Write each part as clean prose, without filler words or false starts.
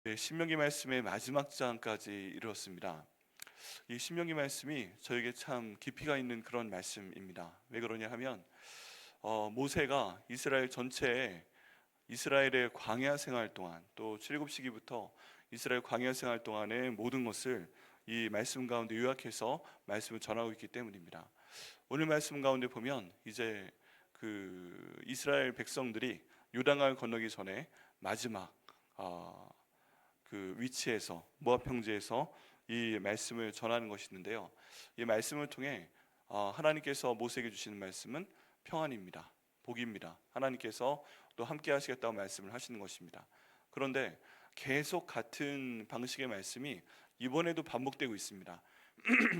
네, 신명기 말씀의 마지막 장까지 이르렀습니다. 이 신명기 말씀이 저에게 참 깊이가 있는 그런 말씀입니다. 왜 그러냐 하면 모세가 이스라엘 전체에 이스라엘의 광야 생활 동안 또 출애굽시기부터 이스라엘 광야 생활 동안의 모든 것을 이 말씀 가운데 요약해서 말씀을 전하고 있기 때문입니다. 오늘 말씀 가운데 보면 이제 그 이스라엘 백성들이 요단강을 건너기 전에 마지막 그 위치에서 모압 평지에서 이 말씀을 전하는 것이 있는데요. 이 말씀을 통해 하나님께서 모세에게 주시는 말씀은 평안입니다. 복입니다. 하나님께서 또 함께 하시겠다고 말씀을 하시는 것입니다. 그런데 계속 같은 방식의 말씀이 이번에도 반복되고 있습니다.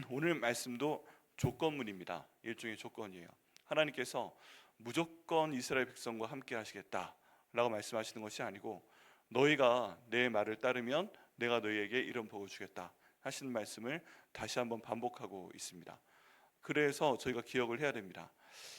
오늘 말씀도 조건문입니다. 일종의 조건이에요. 하나님께서 무조건 이스라엘 백성과 함께 하시겠다라고 말씀하시는 것이 아니고, 너희가 내 말을 따르면 내가 너희에게 이런 복을 주겠다 하시는 말씀을 다시 한번 반복하고 있습니다. 그래서 저희가 기억을 해야 됩니다.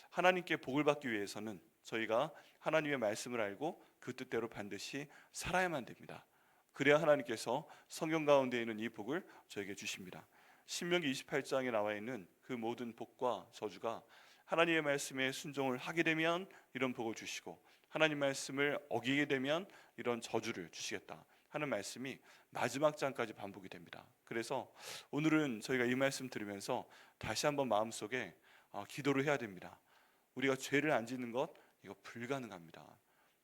하나님께 복을 받기 위해서는 저희가 하나님의 말씀을 알고 그 뜻대로 반드시 살아야만 됩니다. 그래야 하나님께서 성경 가운데 있는 이 복을 저에게 주십니다. 신명기 28장에 나와 있는 그 모든 복과 저주가 하나님의 말씀에 순종을 하게 되면 이런 복을 주시고, 하나님 말씀을 어기게 되면 이런 저주를 주시겠다 하는 말씀이 마지막 장까지 반복이 됩니다. 그래서 오늘은 저희가 이 말씀 들으면서 다시 한번 마음속에 기도를 해야 됩니다. 우리가 죄를 안 짓는 것, 이거 불가능합니다.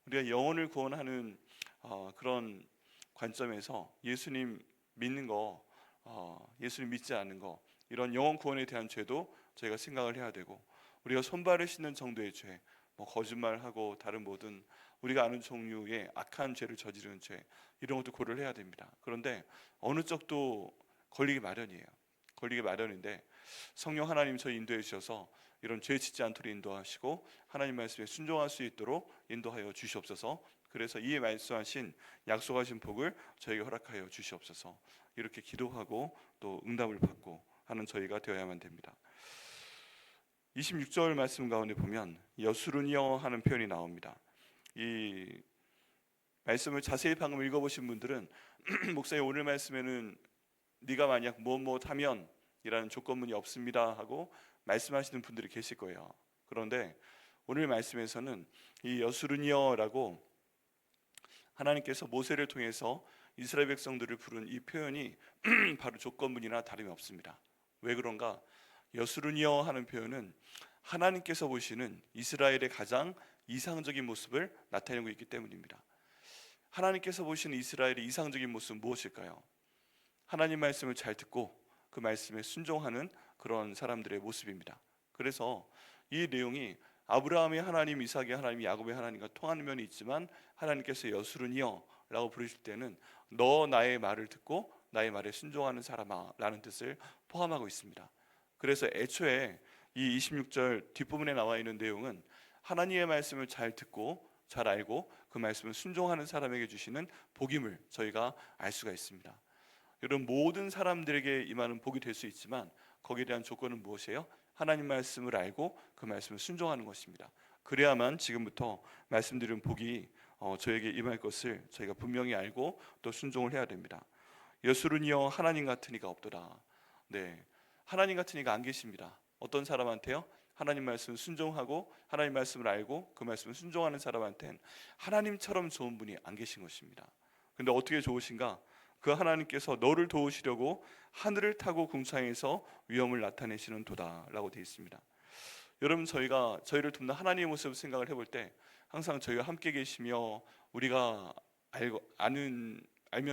우리가 영혼을 구원하는 그런 관점에서 예수님 믿는 거, 예수님 믿지 않는 거, 이런 영혼 구원에 대한 죄도 저희가 생각을 해야 되고, 우리가 손발을 씻는 정도의 죄, 거짓말하고 다른 모든 우리가 아는 종류의 악한 죄를 저지르는 죄, 이런 것도 고려를 해야 됩니다. 그런데 어느 쪽도 걸리기 마련이에요. 걸리기 마련인데 성령 하나님 저희 인도해 주셔서 이런 죄 짓지 않도록 인도하시고 하나님 말씀에 순종할 수 있도록 인도하여 주시옵소서. 그래서 이 말씀하신 약속하신 복을 저에게 허락하여 주시옵소서. 이렇게 기도하고 또 응답을 받고 하는 저희가 되어야만 됩니다. 26절 말씀 가운데 보면 여수르니여 하는 표현이 나옵니다. 이 말씀을 자세히 방금 읽어보신 분들은 목사님 오늘 말씀에는 네가 만약 무엇 하면 이라는 조건문이 없습니다 하고 말씀하시는 분들이 계실 거예요. 그런데 오늘 말씀에서는 이 여수르니여라고 하나님께서 모세를 통해서 이스라엘 백성들을 부른 이 표현이 바로 조건문이나 다름이 없습니다. 왜 그런가? 여수르니여 하는 표현은 하나님께서 보시는 이스라엘의 가장 이상적인 모습을 나타내고 있기 때문입니다. 하나님께서 보시는 이스라엘의 이상적인 모습은 무엇일까요? 하나님 말씀을 잘 듣고 그 말씀에 순종하는 그런 사람들의 모습입니다. 그래서 이 내용이 아브라함의 하나님, 이삭의 하나님, 야곱의 하나님과 통하는 면이 있지만 하나님께서 여수르니여 라고 부르실 때는 너 나의 말을 듣고 나의 말에 순종하는 사람아 라는 뜻을 포함하고 있습니다. 그래서 애초에 이 26절 뒷부분에 나와 있는 내용은 하나님의 말씀을 잘 듣고 잘 알고 그 말씀을 순종하는 사람에게 주시는 복임을 저희가 알 수가 있습니다. 여러분, 모든 사람들에게 임하는 복이 될 수 있지만 거기에 대한 조건은 무엇이에요? 하나님 말씀을 알고 그 말씀을 순종하는 것입니다. 그래야만 지금부터 말씀드린 복이 저에게 임할 것을 저희가 분명히 알고 또 순종을 해야 됩니다. 여수르니여 하나님 같은 이가 없도다. 네, 하나님 같은 이가 안 계십니다. 어떤 사람한테요? 하나님 말씀을 순종하고 하나님 말씀을 알고 그 말씀을 순종하는 사람한테는 하나님처럼 좋은 분이 안 계신 것입니다. 근데 어떻게 좋으신가? 그 하나님께서 너를 도우시려고 하늘을 타고 궁창에서 위엄을 나타내시는 도다라고 되어 있습니다. 여러분, 저희가 저희를 돕는 하나님의 모습을 생각을 해볼 때 항상 저희와 함께 계시며 우리가 알면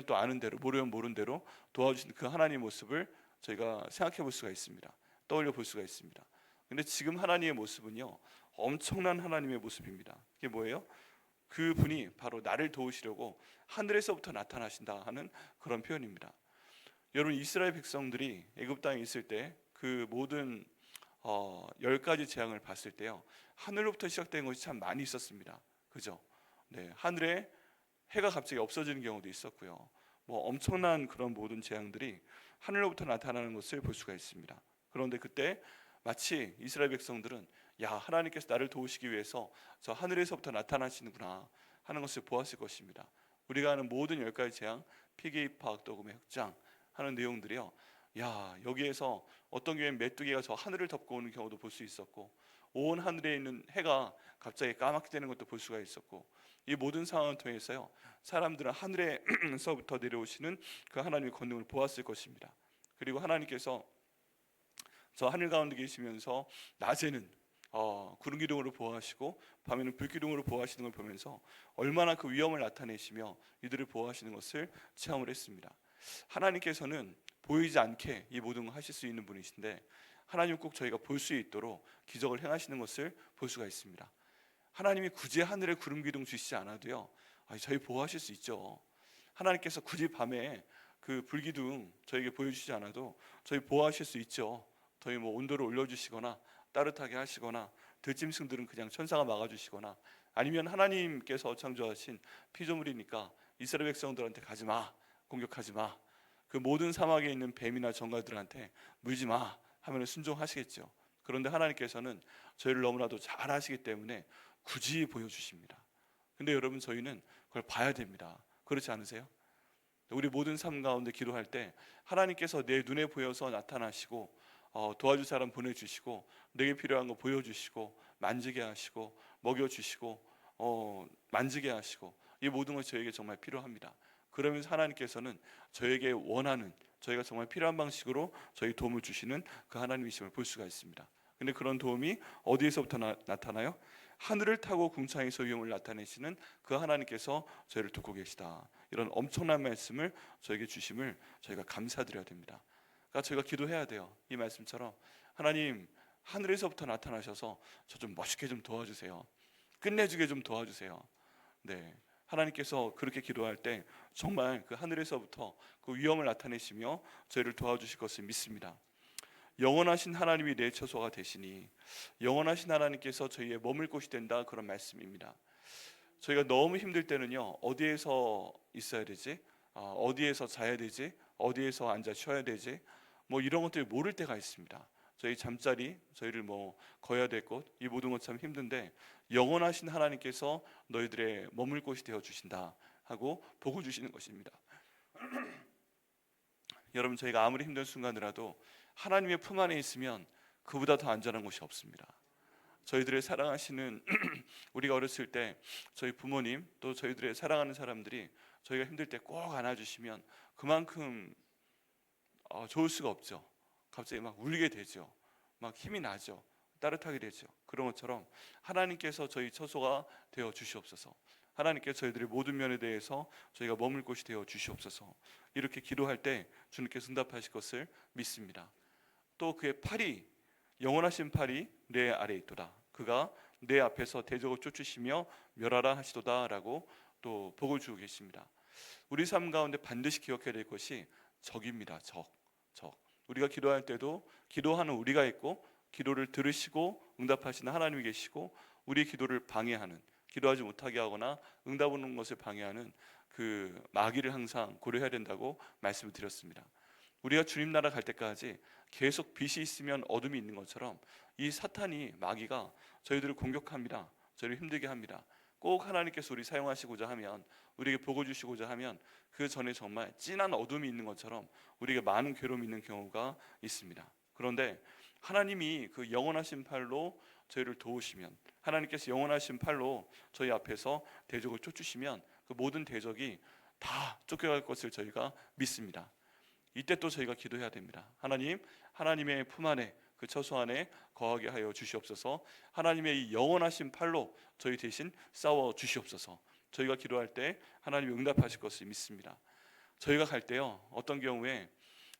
또 아는 대로, 모르면 모르는 대로 도와주시는 그 하나님의 모습을 저희가 생각해 볼 수가 있습니다. 떠올려 볼 수가 있습니다. 근데 지금 하나님의 모습은요, 엄청난 하나님의 모습입니다. 그게 뭐예요? 그 분이 바로 나를 도우시려고 하늘에서부터 나타나신다 하는 그런 표현입니다. 여러분, 이스라엘 백성들이 애굽 땅에 있을 때 그 모든 10가지 재앙을 봤을 때요, 하늘로부터 시작된 것이 참 많이 있었습니다. 그죠? 네, 하늘에 해가 갑자기 없어지는 경우도 있었고요. 엄청난 그런 모든 재앙들이 하늘로부터 나타나는 것을 볼 수가 있습니다. 그런데 그때 마치 이스라엘 백성들은 야, 하나님께서 나를 도우시기 위해서 저 하늘에서부터 나타나시는구나 하는 것을 보았을 것입니다. 우리가 하는 모든 10가지 재앙, 피기, 입학, 도금의 흑장 하는 내용들이요, 야, 여기에서 어떤 경우엔 메뚜기가 저 하늘을 덮고 오는 경우도 볼 수 있었고, 온 하늘에 있는 해가 갑자기 까맣게 되는 것도 볼 수가 있었고, 이 모든 상황을 통해서요, 사람들은 하늘에서부터 내려오시는 그 하나님의 권능을 보았을 것입니다. 그리고 하나님께서 저 하늘 가운데 계시면서 낮에는 구름 기둥으로 보호하시고 밤에는 불 기둥으로 보호하시는 걸 보면서 얼마나 그 위험을 나타내시며 이들을 보호하시는 것을 체험을 했습니다. 하나님께서는 보이지 않게 이 모든 걸 하실 수 있는 분이신데, 하나님 꼭 저희가 볼 수 있도록 기적을 행하시는 것을 볼 수가 있습니다. 하나님이 굳이 하늘에 구름 기둥 주시지 않아도요, 저희 보호하실 수 있죠. 하나님께서 굳이 밤에 그 불기둥 저에게 보여주시지 않아도 저희 보호하실 수 있죠. 저희 뭐 온도를 올려주시거나 따뜻하게 하시거나, 들짐승들은 그냥 천사가 막아주시거나, 아니면 하나님께서 창조하신 피조물이니까 이스라엘 백성들한테 가지마, 공격하지마, 그 모든 사막에 있는 뱀이나 정갈들한테 물지마 하면 순종하시겠죠. 그런데 하나님께서는 저희를 너무나도 잘 아시기 때문에 굳이 보여주십니다. 근데 여러분, 저희는 그걸 봐야 됩니다. 그렇지 않으세요? 우리 모든 삶 가운데 기도할 때 하나님께서 내 눈에 보여서 나타나시고 도와줄 사람 보내주시고, 내게 필요한 거 보여주시고, 만지게 하시고, 먹여주시고, 만지게 하시고, 이 모든 것이 저에게 정말 필요합니다. 그러면서 하나님께서는 저에게 원하는, 저희가 정말 필요한 방식으로 저희 도움을 주시는 그 하나님이심을 볼 수가 있습니다. 근데 그런 도움이 어디에서부터 나타나요? 하늘을 타고 궁창에서 위험을 나타내시는 그 하나님께서 저희를 돕고 계시다. 이런 엄청난 말씀을 저에게 주심을 저희가 감사드려야 됩니다. 그러니까 저희가 기도해야 돼요. 이 말씀처럼 하나님, 하늘에서부터 나타나셔서 저 좀 멋있게 좀 도와주세요. 끝내주게 좀 도와주세요. 네, 하나님께서 그렇게 기도할 때 정말 그 하늘에서부터 그 위험을 나타내시며 저희를 도와주실 것을 믿습니다. 영원하신 하나님이 내 처소가 되시니, 영원하신 하나님께서 저희의 머물 곳이 된다, 그런 말씀입니다. 저희가 너무 힘들 때는요, 어디에서 있어야 되지? 어디에서 자야 되지? 어디에서 앉아 쉬어야 되지? 뭐 이런 것들이 모를 때가 있습니다. 저희 잠자리, 저희를 뭐 거야 될 곳, 이 모든 것 참 힘든데, 영원하신 하나님께서 너희들의 머물 곳이 되어 주신다 하고 복을 주시는 것입니다. 여러분, 저희가 아무리 힘든 순간이라도 하나님의 품 안에 있으면 그보다 더 안전한 곳이 없습니다. 저희들의 사랑하시는 우리가 어렸을 때 저희 부모님, 또 저희들의 사랑하는 사람들이 저희가 힘들 때 꼭 안아주시면 그만큼 좋을 수가 없죠. 갑자기 막 울게 되죠. 막 힘이 나죠. 따뜻하게 되죠. 그런 것처럼 하나님께서 저희 처소가 되어 주시옵소서. 하나님께서 저희들의 모든 면에 대해서 저희가 머물 곳이 되어 주시옵소서. 이렇게 기도할 때 주님께서 응답하실 것을 믿습니다. 또 그의 팔이, 영원하신 팔이 내 아래에 있도다. 그가 내 앞에서 대적을 쫓으시며 멸하라 하시도다 라고 또 복을 주고 계십니다. 우리 삶 가운데 반드시 기억해야 될 것이 적입니다. 적. 우리가 기도할 때도 기도하는 우리가 있고, 기도를 들으시고 응답하시는 하나님이 계시고, 우리 기도를 방해하는, 기도하지 못하게 하거나 응답 오는 것을 방해하는 그 마귀를 항상 고려해야 된다고 말씀을 드렸습니다. 우리가 주님 나라 갈 때까지 계속 빛이 있으면 어둠이 있는 것처럼 이 사탄이, 마귀가 저희들을 공격합니다. 저희를 힘들게 합니다. 꼭 하나님께서 우리 사용하시고자 하면, 우리에게 복을 주시고자 하면 그 전에 정말 진한 어둠이 있는 것처럼 우리에게 많은 괴로움이 있는 경우가 있습니다. 그런데 하나님이 그 영원하신 팔로 저희를 도우시면, 하나님께서 영원하신 팔로 저희 앞에서 대적을 쫓으시면 그 모든 대적이 다 쫓겨갈 것을 저희가 믿습니다. 이때 또 저희가 기도해야 됩니다. 하나님, 하나님의 품 안에, 그 처소 안에 거하게 하여 주시옵소서. 하나님의 이 영원하신 팔로 저희 대신 싸워 주시옵소서. 저희가 기도할 때 하나님이 응답하실 것을 믿습니다. 저희가 갈 때요, 어떤 경우에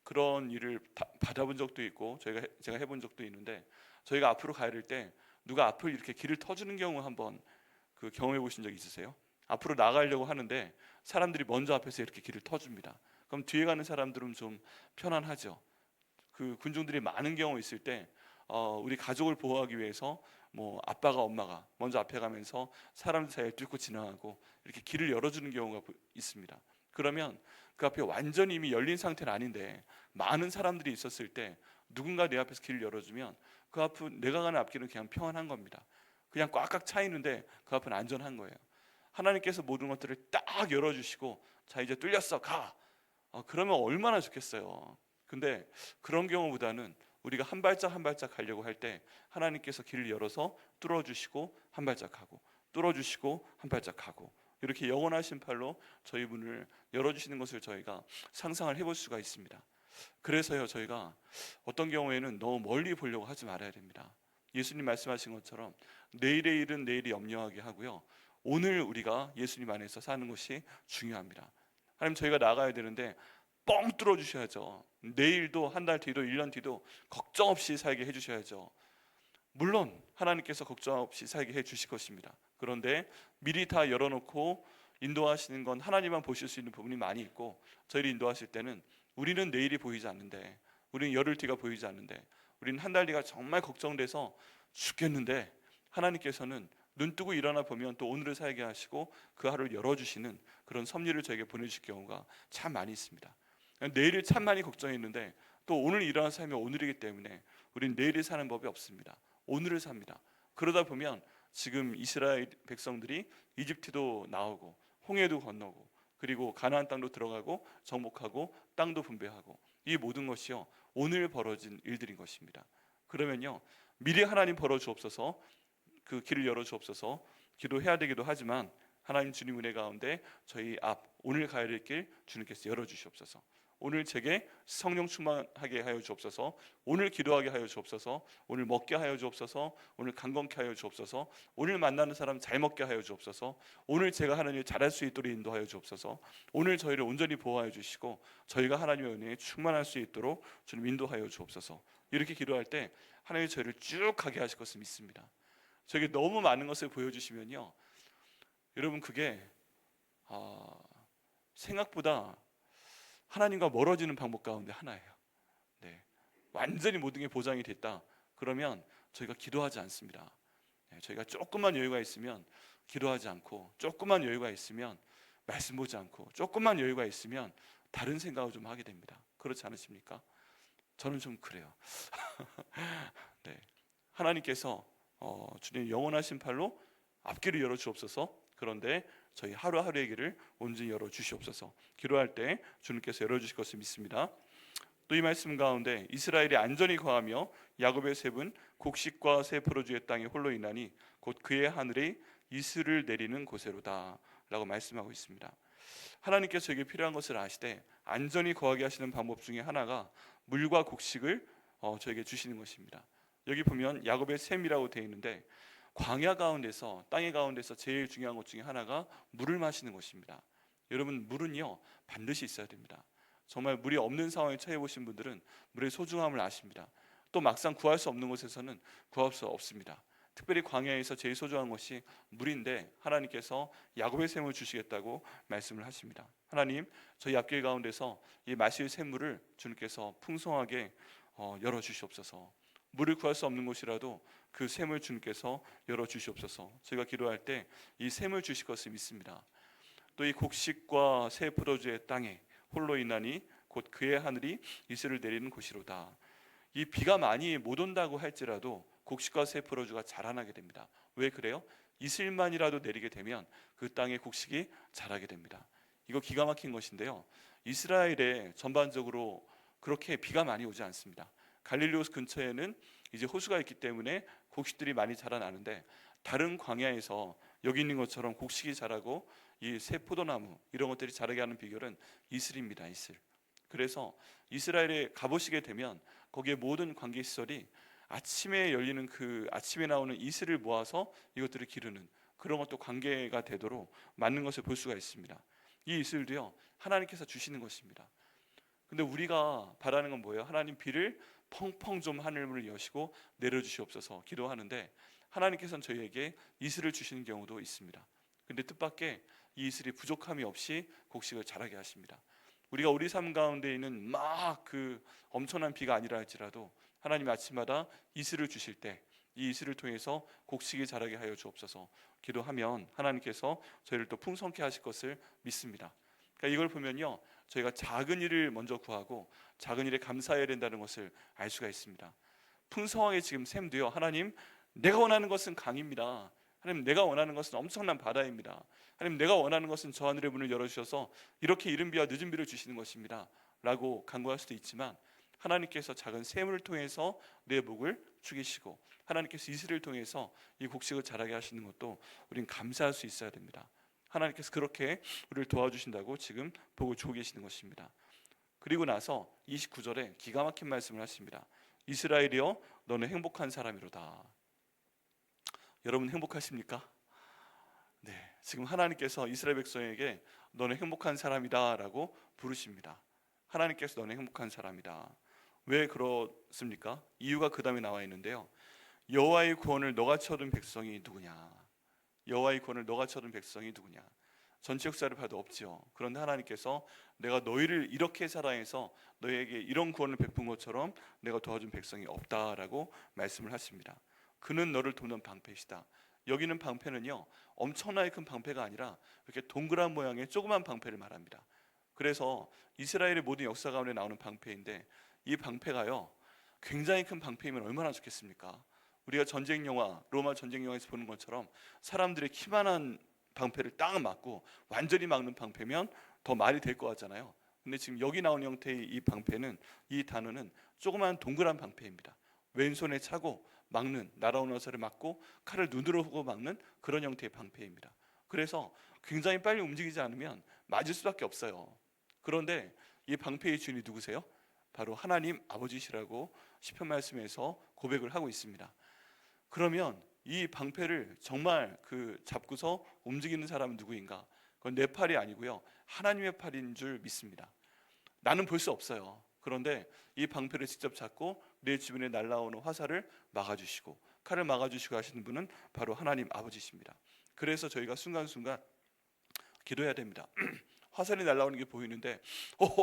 그런 일을 받아본 적도 있고 제가 해본 적도 있는데, 저희가 앞으로 가야 될 때 누가 앞을 이렇게 길을 터주는 경우 한번 그 경험해 보신 적 있으세요? 앞으로 나가려고 하는데 사람들이 먼저 앞에서 이렇게 길을 터줍니다. 그럼 뒤에 가는 사람들은 좀 편안하죠. 그 군중들이 많은 경우 있을 때 우리 가족을 보호하기 위해서 뭐 아빠가, 엄마가 먼저 앞에 가면서 사람들 사이에 뚫고 지나가고 이렇게 길을 열어주는 경우가 있습니다. 그러면 그 앞에 완전히 이미 열린 상태는 아닌데 많은 사람들이 있었을 때 누군가 내 앞에서 길을 열어주면 그 앞은, 내가 가는 앞길은 그냥 평안한 겁니다. 그냥 꽉꽉 차 있는데 그 앞은 안전한 거예요. 하나님께서 모든 것들을 딱 열어주시고 자 이제 뚫렸어 가. 그러면 얼마나 좋겠어요. 근데 그런 경우보다는 우리가 한 발짝 한 발짝 가려고 할 때 하나님께서 길을 열어서 뚫어주시고 한 발짝 가고, 뚫어주시고 한 발짝 가고, 이렇게 영원하신 팔로 저희 문을 열어주시는 것을 저희가 상상을 해볼 수가 있습니다. 그래서요, 저희가 어떤 경우에는 너무 멀리 보려고 하지 말아야 됩니다. 예수님 말씀하신 것처럼 내일의 일은 내일이 염려하게 하고요, 오늘 우리가 예수님 안에서 사는 것이 중요합니다. 하나님, 저희가 나가야 되는데 뻥 뚫어 주셔야죠. 내일도, 한 달 뒤도, 1년 뒤도 걱정 없이 살게 해주셔야죠. 물론 하나님께서 걱정 없이 살게 해주실 것입니다. 그런데 미리 다 열어놓고 인도하시는 건 하나님만 보실 수 있는 부분이 많이 있고, 저희를 인도하실 때는 우리는 내일이 보이지 않는데, 우리는 열흘 뒤가 보이지 않는데, 우리는 한 달 뒤가 정말 걱정돼서 죽겠는데, 하나님께서는 눈 뜨고 일어나 보면 또 오늘을 살게 하시고 그 하루를 열어주시는 그런 섭리를 저에게 보내주실 경우가 참 많이 있습니다. 내일을 참 많이 걱정했는데 또 오늘 일어난 삶이 오늘이기 때문에 우리는 내일을 사는 법이 없습니다. 오늘을 삽니다. 그러다 보면 지금 이스라엘 백성들이 이집트도 나오고 홍해도 건너고 그리고 가나안 땅도 들어가고 정복하고 땅도 분배하고, 이 모든 것이요 오늘 벌어진 일들인 것입니다. 그러면요, 미리 하나님 벌어 주옵소서, 그 길을 열어 주옵소서 기도해야 되기도 하지만, 하나님 주님 은혜 가운데 저희 앞 오늘 가야 될 길 주님께서 열어 주시옵소서. 오늘 제게 성령 충만하게 하여 주옵소서. 오늘 기도하게 하여 주옵소서. 오늘 먹게 하여 주옵소서. 오늘 강건케 하여 주옵소서. 오늘 만나는 사람 잘 먹게 하여 주옵소서. 오늘 제가 하는 일 잘할 수 있도록 인도하여 주옵소서. 오늘 저희를 온전히 보호하여 주시고 저희가 하나님의 은혜에 충만할 수 있도록 주님 인도하여 주옵소서. 이렇게 기도할 때 하나님이 저희를 쭉 가게 하실 것을 믿습니다. 저에게 너무 많은 것을 보여주시면요, 여러분 그게 생각보다 하나님과 멀어지는 방법 가운데 하나예요. 네, 완전히 모든 게 보장이 됐다 그러면 저희가 기도하지 않습니다. 네, 저희가 조금만 여유가 있으면 기도하지 않고, 조금만 여유가 있으면 말씀 보지 않고, 조금만 여유가 있으면 다른 생각을 좀 하게 됩니다. 그렇지 않으십니까? 저는 좀 그래요. 네, 하나님께서 주님 영원하신 팔로 앞길을 열어 주옵소서. 그런데 저희 하루하루의 길을 온전히 열어 주시옵소서. 기도할 때 주님께서 열어 주실 것을 믿습니다. 또 이 말씀 가운데 이스라엘이 안전히 거하며 야곱의 셉은 곡식과 새 포도주의 땅에 홀로 있나니 곧 그의 하늘에 이슬을 내리는 곳에로다 라고 말씀하고 있습니다. 하나님께서 저에게 필요한 것을 아시되 안전히 거하게 하시는 방법 중에 하나가 물과 곡식을 저에게 주시는 것입니다. 여기 보면 야곱의 샘이라고 되어 있는데, 광야 가운데서, 땅의 가운데서 제일 중요한 것 중에 하나가 물을 마시는 것입니다. 여러분, 물은요 반드시 있어야 됩니다. 정말 물이 없는 상황에 처해 보신 분들은 물의 소중함을 아십니다. 또 막상 구할 수 없는 곳에서는 구할 수 없습니다. 특별히 광야에서 제일 소중한 것이 물인데, 하나님께서 야곱의 샘을 주시겠다고 말씀을 하십니다. 하나님, 저희 앞길 가운데서 이 마실 샘물을 주님께서 풍성하게 열어주시옵소서. 물을 구할 수 없는 곳이라도 그 샘을 주님께서 열어주시옵소서. 저희가 기도할 때 이 샘을 주실 것을 믿습니다. 또 이 곡식과 새 포도주의 땅에 홀로 있나니 곧 그의 하늘이 이슬을 내리는 곳이로다. 이 비가 많이 못 온다고 할지라도 곡식과 새 포도주가 자라나게 됩니다. 왜 그래요? 이슬만이라도 내리게 되면 그 땅에 곡식이 자라게 됩니다. 이거 기가 막힌 것인데요, 이스라엘에 전반적으로 그렇게 비가 많이 오지 않습니다. 갈릴리 근처에는 이제 호수가 있기 때문에 곡식들이 많이 자라나는데, 다른 광야에서 여기 있는 것처럼 곡식이 자라고 이 새 포도나무 이런 것들이 자라게 하는 비결은 이슬입니다. 이슬. 그래서 이스라엘에 가보시게 되면 거기에 모든 관계 시설이 아침에 열리는 그 아침에 나오는 이슬을 모아서 이것들을 기르는 그런 것도 관계가 되도록 맞는 것을 볼 수가 있습니다. 이 이슬도요 하나님께서 주시는 것입니다. 근데 우리가 바라는 건 뭐예요? 하나님 비를 펑펑 좀 하늘문을 여시고 내려주시옵소서 기도하는데, 하나님께서는 저희에게 이슬을 주시는 경우도 있습니다. 근데 뜻밖의 이 이슬이 부족함이 없이 곡식을 자라게 하십니다. 우리가 우리 삶 가운데 있는 막 그 엄청난 비가 아니라 할지라도 하나님 아침마다 이슬을 주실 때 이 이슬을 통해서 곡식이 자라게 하여 주옵소서 기도하면 하나님께서 저희를 또 풍성케 하실 것을 믿습니다. 그러니까 이걸 보면요, 저희가 작은 일을 먼저 구하고 작은 일에 감사해야 된다는 것을 알 수가 있습니다. 풍성하게 지금 샘도요, 하나님 내가 원하는 것은 강입니다. 하나님, 내가 원하는 것은 엄청난 바다입니다. 하나님, 내가 원하는 것은 저 하늘의 문을 열어주셔서 이렇게 이른 비와 늦은 비를 주시는 것입니다 라고 간구할 수도 있지만, 하나님께서 작은 샘을 통해서 내 목을 축이시고 하나님께서 이슬을 통해서 이 곡식을 자라게 하시는 것도 우린 감사할 수 있어야 됩니다. 하나님께서 그렇게 우리를 도와주신다고 지금 복을 주고 계시는 것입니다. 그리고 나서 29절에 기가 막힌 말씀을 하십니다. 이스라엘이여, 너는 행복한 사람이로다. 여러분 행복하십니까? 네, 지금 하나님께서 이스라엘 백성에게 너는 행복한 사람이다 라고 부르십니다. 하나님께서 너는 행복한 사람이다. 왜 그렇습니까? 이유가 그 다음에 나와 있는데요. 여호와의 구원을 너같이 얻은 백성이 누구냐? 여호와의 구원을 너같이 얻은 백성이 누구냐? 전체 역사를 봐도 없지요. 그런데 하나님께서 내가 너희를 이렇게 사랑해서 너희에게 이런 구원을 베푼 것처럼 내가 도와준 백성이 없다라고 말씀을 하십니다. 그는 너를 돕는 방패시다. 여기는 방패는요, 엄청나게 큰 방패가 아니라 이렇게 동그란 모양의 조그만 방패를 말합니다. 그래서 이스라엘의 모든 역사 가운데 나오는 방패인데, 이 방패가요 굉장히 큰 방패이면 얼마나 좋겠습니까? 우리가 전쟁 영화, 로마 전쟁 영화에서 보는 것처럼 사람들의 키만한 방패를 딱 맞고 완전히 막는 방패면 더 말이 될 것 같잖아요. 근데 지금 여기 나온 형태의 이 방패는, 이 단어는 조그만 동그란 방패입니다. 왼손에 차고 막는, 날아오는 화살을 막고 칼을 눈으로 보고 막는 그런 형태의 방패입니다. 그래서 굉장히 빨리 움직이지 않으면 맞을 수밖에 없어요. 그런데 이 방패의 주인이 누구세요? 바로 하나님 아버지시라고 시편 말씀에서 고백을 하고 있습니다. 그러면 이 방패를 정말 잡고서 움직이는 사람은 누구인가? 그건 내 팔이 아니고요, 하나님의 팔인 줄 믿습니다. 나는 볼 수 없어요. 그런데 이 방패를 직접 잡고 내 주변에 날아오는 화살을 막아주시고 칼을 막아주시고 하시는 분은 바로 하나님 아버지십니다. 그래서 저희가 순간순간 기도해야 됩니다. 화살이 날아오는 게 보이는데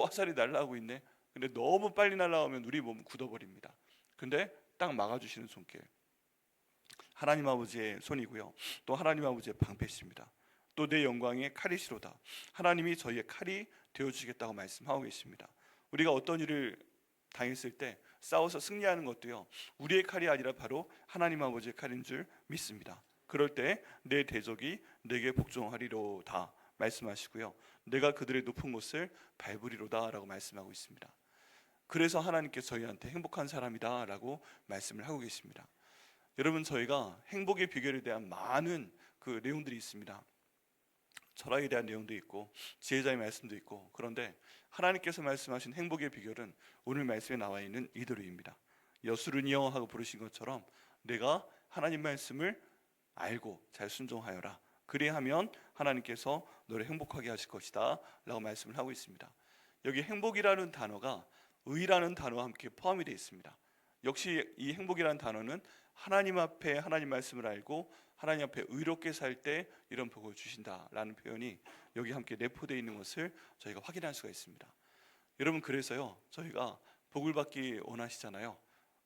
화살이 날아오고 있네. 근데 너무 빨리 날아오면 우리 몸은 굳어버립니다. 근데 딱 막아주시는 손길, 하나님 아버지의 손이고요, 또 하나님 아버지의 방패십니다. 또 내 영광의 칼이시로다. 하나님이 저희의 칼이 되어주시겠다고 말씀하고 계십니다. 우리가 어떤 일을 당했을 때 싸워서 승리하는 것도요, 우리의 칼이 아니라 바로 하나님 아버지의 칼인 줄 믿습니다. 그럴 때 내 대적이 내게 복종하리로다 말씀하시고요, 내가 그들의 높은 곳을 밟으리로다 라고 말씀하고 있습니다. 그래서 하나님께서 저희한테 행복한 사람이다 라고 말씀을 하고 계십니다. 여러분, 저희가 행복의 비결에 대한 많은 내용들이 있습니다. 철학에 대한 내용도 있고 지혜자의 말씀도 있고, 그런데 하나님께서 말씀하신 행복의 비결은 오늘 말씀에 나와 있는 이대로입니다. 여수르니여 하고 부르신 것처럼 내가 하나님 말씀을 알고 잘 순종하여라. 그리하면 하나님께서 너를 행복하게 하실 것이다 라고 말씀을 하고 있습니다. 여기 행복이라는 단어가 의라는 단어와 함께 포함이 되어 있습니다. 역시 이 행복이라는 단어는 하나님 앞에 하나님 말씀을 알고 하나님 앞에 의롭게 살 때 이런 복을 주신다라는 표현이 여기 함께 내포되어 있는 것을 저희가 확인할 수가 있습니다. 여러분, 그래서요, 저희가 복을 받기 원하시잖아요.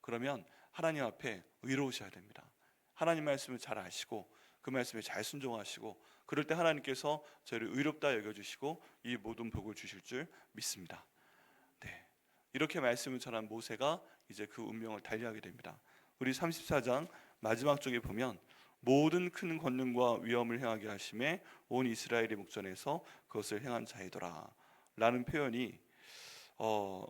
그러면 하나님 앞에 의로우셔야 됩니다. 하나님 말씀을 잘 아시고 그 말씀에 잘 순종하시고, 그럴 때 하나님께서 저희를 의롭다 여겨주시고 이 모든 복을 주실 줄 믿습니다. 네, 이렇게 말씀을 전한 모세가 이제 그 운명을 달리하게 됩니다. 우리 34장 마지막 쪽에 보면 모든 큰 권능과 위엄을 행하게 하심에 온 이스라엘의 목전에서 그것을 행한 자이더라 라는 표현이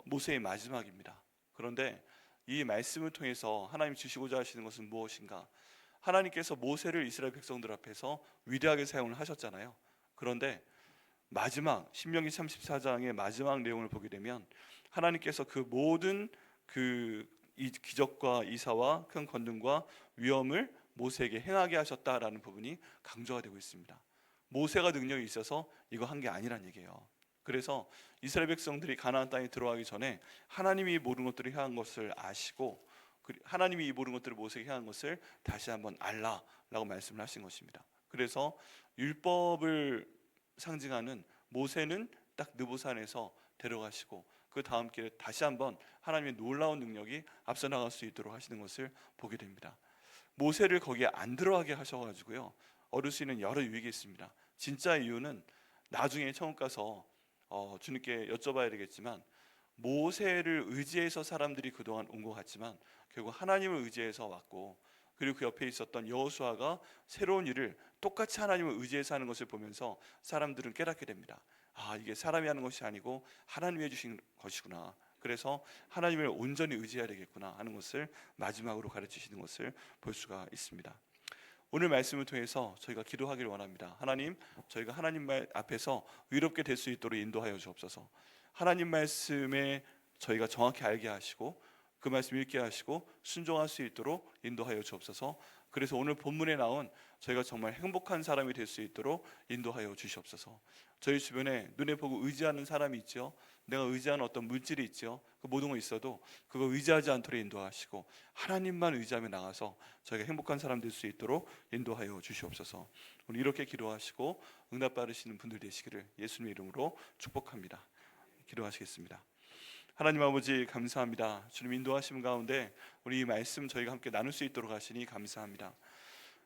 모세의 마지막입니다. 그런데 이 말씀을 통해서 하나님이 주시고자 하시는 것은 무엇인가? 하나님께서 모세를 이스라엘 백성들 앞에서 위대하게 사용을 하셨잖아요. 그런데 마지막 신명기 34장의 마지막 내용을 보게 되면 하나님께서 그 모든 이 기적과 이사와 큰 권능과 위엄을 모세에게 행하게 하셨다라는 부분이 강조가 되고 있습니다. 모세가 능력이 있어서 이거 한 게 아니란 얘기예요. 그래서 이스라엘 백성들이 가나안 땅에 들어가기 전에 하나님이 모든 것들을 행한 것을 아시고, 하나님이 이 모든 것들을 모세에게 행한 것을 다시 한번 알라라고 말씀을 하신 것입니다. 그래서 율법을 상징하는 모세는 딱 느보산에서 데려가시고 그 다음 길에 다시 한번 하나님의 놀라운 능력이 앞서 나갈 수 있도록 하시는 것을 보게 됩니다. 모세를 거기에 안 들어가게 하셔가지고요, 얻을 수 있는 여러 유익이 있습니다. 진짜 이유는 나중에 천국 가서 주님께 여쭤봐야 되겠지만, 모세를 의지해서 사람들이 그동안 온 것 같지만 결국 하나님을 의지해서 왔고, 그리고 그 옆에 있었던 여호수아가 새로운 일을 똑같이 하나님을 의지해서 하는 것을 보면서 사람들은 깨닫게 됩니다. 아, 이게 사람이 하는 것이 아니고 하나님이 해주신 것이구나. 그래서 하나님을 온전히 의지해야 되겠구나 하는 것을 마지막으로 가르치시는 것을 볼 수가 있습니다. 오늘 말씀을 통해서 저희가 기도하기를 원합니다. 하나님, 저희가 하나님 말 앞에서 의롭게 될 수 있도록 인도하여 주옵소서. 하나님 말씀에 저희가 정확히 알게 하시고 그 말씀 읽게 하시고 순종할 수 있도록 인도하여 주옵소서. 그래서 오늘 본문에 나온 저희가 정말 행복한 사람이 될 수 있도록 인도하여 주시옵소서. 저희 주변에 눈에 보고 의지하는 사람이 있죠. 내가 의지하는 어떤 물질이 있죠. 그 모든 거 있어도 그거 의지하지 않도록 인도하시고 하나님만 의지하며 나가서 저희가 행복한 사람 될 수 있도록 인도하여 주시옵소서. 오늘 이렇게 기도하시고 응답 받으시는 분들 되시기를 예수님의 이름으로 축복합니다. 기도하시겠습니다. 하나님 아버지 감사합니다. 주님 인도하심 가운데 우리 이 말씀 저희가 함께 나눌 수 있도록 하시니 감사합니다.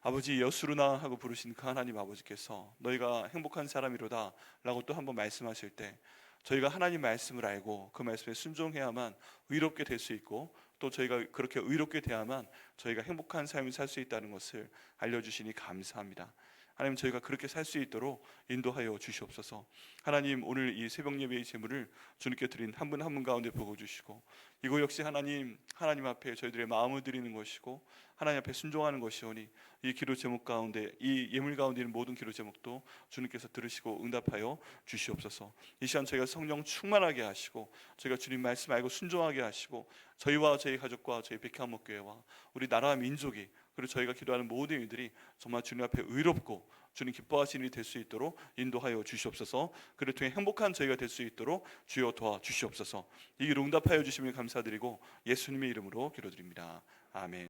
아버지 여수르나 하고 부르신 그 하나님 아버지께서 너희가 행복한 사람이로다 라고 또 한번 말씀하실 때 저희가 하나님 말씀을 알고 그 말씀에 순종해야만 의롭게 될 수 있고 또 저희가 그렇게 의롭게 돼야만 저희가 행복한 삶을 살 수 있다는 것을 알려주시니 감사합니다. 하나님 저희가 그렇게 살 수 있도록 인도하여 주시옵소서. 하나님 오늘 이 새벽 예배의 제물을 주님께 드린 한 분 한 분 가운데 보고 주시고 이거 역시 하나님 앞에 저희들의 마음을 드리는 것이고 하나님 앞에 순종하는 것이오니 이 기도 제목 가운데 이 예물 가운데 있는 모든 기도 제목도 주님께서 들으시고 응답하여 주시옵소서. 이 시간 저희가 성령 충만하게 하시고 저희가 주님 말씀 알고 순종하게 하시고 저희와 저희 가족과 저희 백향목교회와 우리 나라와 민족이 그리고 저희가 기도하는 모든 일들이 정말 주님 앞에 의롭고 주님 기뻐하시는 일이 될 수 있도록 인도하여 주시옵소서. 그를 통해 행복한 저희가 될 수 있도록 주여 도와주시옵소서. 이 기도 응답하여 주시면 감사드리고 예수님의 이름으로 기도드립니다. 아멘.